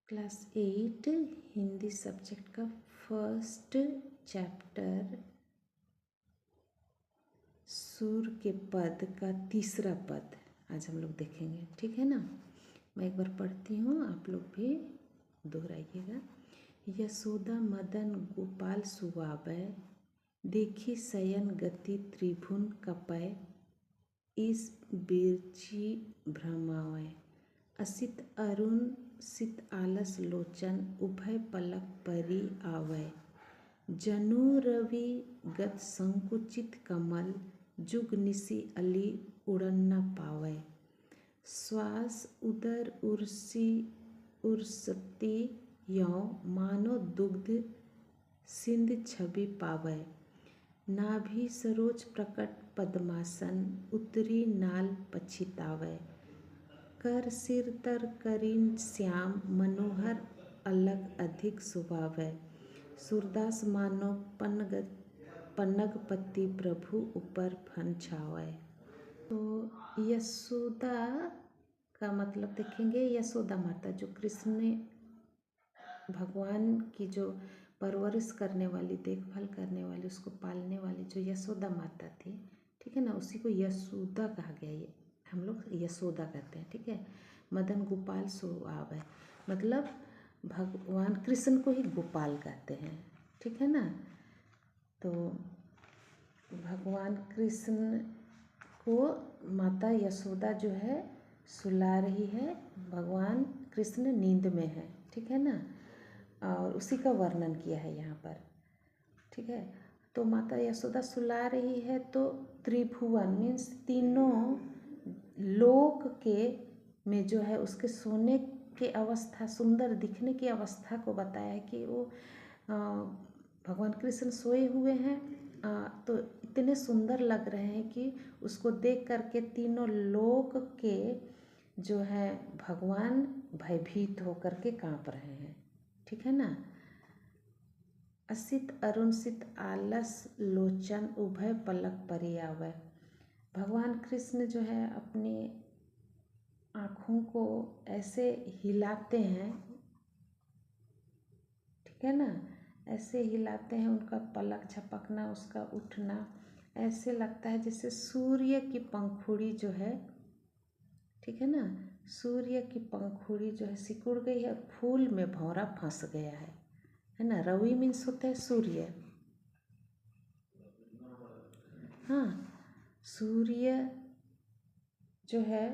Class 8 Hindi subject का first chapter सुर के पद का तीसरा पद आज हम लोग देखेंगे। ठीक है ना। मैं एक बार पढ़ती हूँ, आप लोग भी दोहराइएगा। यशोदा मदन गोपाल सुवावै, देखी शयन गति त्रिभुवन कपै, इस बिरची भ्रमावै, असित अरुण सित आलस लोचन, उभय पलक परी आवै, जनु रवि गत संकुचित कमल, जुग निशि अली उड़न न पावै, श्वास उदर उर्सी उर्सती यों, मानो दुग्ध सिंध छवि पावै, नाभि सरोज प्रकट पद्मासन, उतरी नाल पछितावै, कर सिर तर करीन श्याम, मनोहर अलग अधिक सुभावै, सूरदास मानो पन्नगपति प्रभु ऊपर फन छावै। तो यशोदा का मतलब देखेंगे। यशोदा माता जो कृष्ण भगवान की जो परवरिश करने वाली, देखभाल करने वाली, उसको पालने वाली जो यशोदा माता थी, ठीक है ना, उसी को यशोदा कहा गया। ये हम लोग यशोदा कहते हैं। ठीक है। मदन गोपाल सुवावै मतलब भगवान कृष्ण को ही गोपाल कहते हैं। ठीक है ना। तो भगवान कृष्ण को माता यशोदा जो है सुला रही है। भगवान कृष्ण नींद में है। ठीक है ना। और उसी का वर्णन किया है यहाँ पर। ठीक है। तो माता यशोदा सुला रही है तो त्रिभुवन मीन्स तीनों लोक के में जो है उसके सोने की अवस्था, सुंदर दिखने की अवस्था को बताया है कि वो भगवान कृष्ण सोए हुए हैं तो इतने सुंदर लग रहे हैं कि उसको देख करके तीनों लोक के जो है भगवान भयभीत होकर के कांप रहे हैं। ठीक है ना। असित अरुण सित आलस लोचन, उभय पलक परी आवै, भगवान कृष्ण जो है अपनी आँखों को ऐसे हिलाते हैं। ठीक है ना। ऐसे हिलाते हैं, उनका पलक झपकना, उसका उठना ऐसे लगता है जैसे सूर्य की पंखुड़ी जो है, ठीक है ना, सूर्य की पंखुड़ी जो है सिकुड़ गई है और फूल में भौरा फंस गया है ना। रवि मीन्स होता है सूर्य। हाँ, सूर्य जो है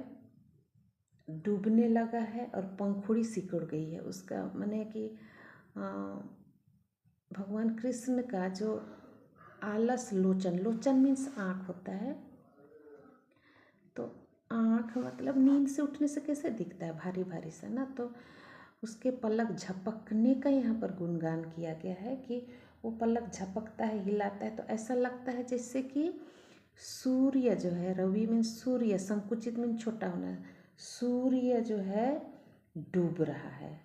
डूबने लगा है और पंखुड़ी सिकुड़ गई है। उसका माने कि भगवान कृष्ण का जो आलस लोचन, लोचन मीन्स आँख होता है। तो आँख मतलब नींद से उठने से कैसे दिखता है, भारी भारी सा ना। तो उसके पलक झपकने का यहाँ पर गुणगान किया गया है कि वो पलक झपकता है, हिलाता है तो ऐसा लगता है जैसे कि सूर्य जो है, रवि मीन्स सूर्य, संकुचित मीन्स छोटा होना, सूर्य जो है डूब रहा है।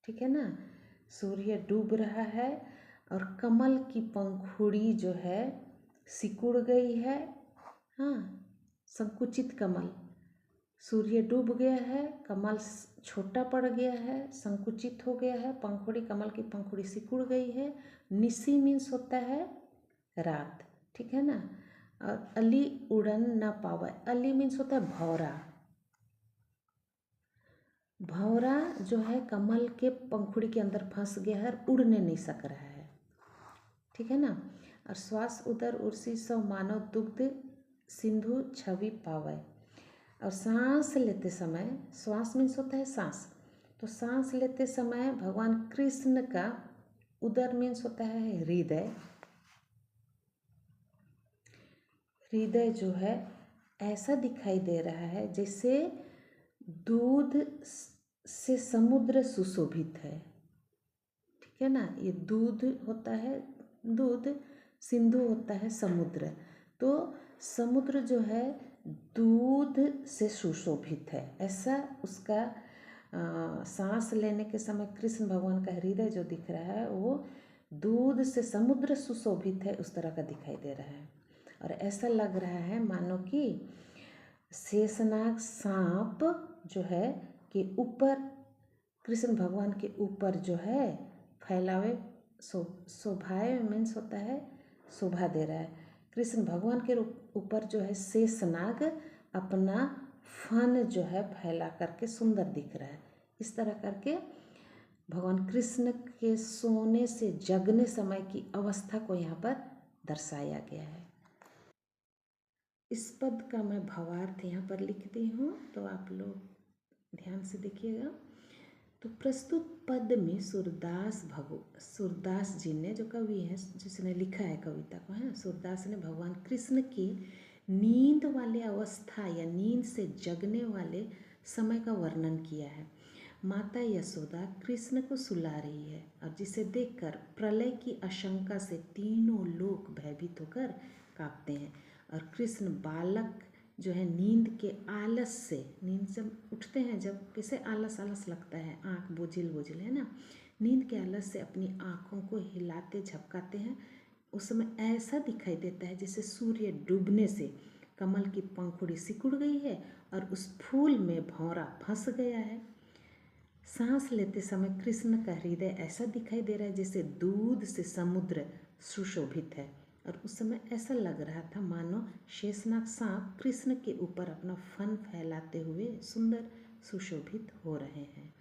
ठीक है ना। सूर्य डूब रहा है और कमल की पंखुड़ी जो है सिकुड़ गई है। हाँ, संकुचित कमल, सूर्य डूब गया है, कमल छोटा पड़ गया है, संकुचित हो गया है, पंखुड़ी, कमल की पंखुड़ी सिकुड़ गई है। निशी मीन्स होता है रात। ठीक है ना। और अली उड़न न पावे, अली मीन्स होता है भौरा। भौरा जो है कमल के पंखुड़ी के अंदर फंस गया है और उड़ने नहीं सक रहा है। ठीक है ना। और श्वास उदर उर्सी सौ, मानव दुग्ध सिंधु छवि पावै, और सांस लेते समय, श्वास मीन्स होता है सांस, तो सांस लेते समय भगवान कृष्ण का उदर मीन्स होता है हृदय, हृदय जो है ऐसा दिखाई दे रहा है जैसे दूध से समुद्र सुशोभित है। ठीक है ना। ये दूध होता है, दूध, सिंधु होता है समुद्र, तो समुद्र जो है दूध से सुशोभित है, ऐसा उसका सांस लेने के समय कृष्ण भगवान का हृदय जो दिख रहा है वो दूध से समुद्र सुशोभित है, उस तरह का दिखाई दे रहा है। और ऐसा लग रहा है मानो कि शेषनाग सांप जो है कि ऊपर कृष्ण भगवान के ऊपर जो है फैलावे शोभाए मीन्स होता है शोभा दे रहा है। कृष्ण भगवान के ऊपर जो है शेषनाग अपना फन जो है फैला करके सुंदर दिख रहा है। इस तरह करके भगवान कृष्ण के सोने से जगने समय की अवस्था को यहाँ पर दर्शाया गया है। इस पद का मैं भावार्थ यहाँ पर लिखती हूँ, तो आप लोग ध्यान से देखिएगा। तो प्रस्तुत पद में सूरदास जी ने, जो कवि हैं जिसने लिखा है कविता को, है सूरदास ने भगवान कृष्ण की नींद वाले अवस्था या नींद से जगने वाले समय का वर्णन किया है। माता यशोदा कृष्ण को सुला रही है और जिसे देखकर प्रलय की आशंका से तीनों लोग भयभीत होकर कांपते हैं और कृष्ण बालक जो है नींद के आलस से, नींद से उठते हैं जब कैसे आलस आलस लगता है, आँख बोझिल बोझिल है ना, नींद के आलस से अपनी आँखों को हिलाते झपकाते हैं। उस समय ऐसा दिखाई देता है जैसे सूर्य डूबने से कमल की पंखुड़ी सिकुड़ गई है और उस फूल में भौरा फंस गया है। सांस लेते समय कृष्ण का हृदय ऐसा दिखाई दे रहा है जैसे दूध से समुद्र सुशोभित है और उस समय ऐसा लग रहा था मानो शेषनाग सांप कृष्ण के ऊपर अपना फन फैलाते हुए सुंदर सुशोभित हो रहे हैं।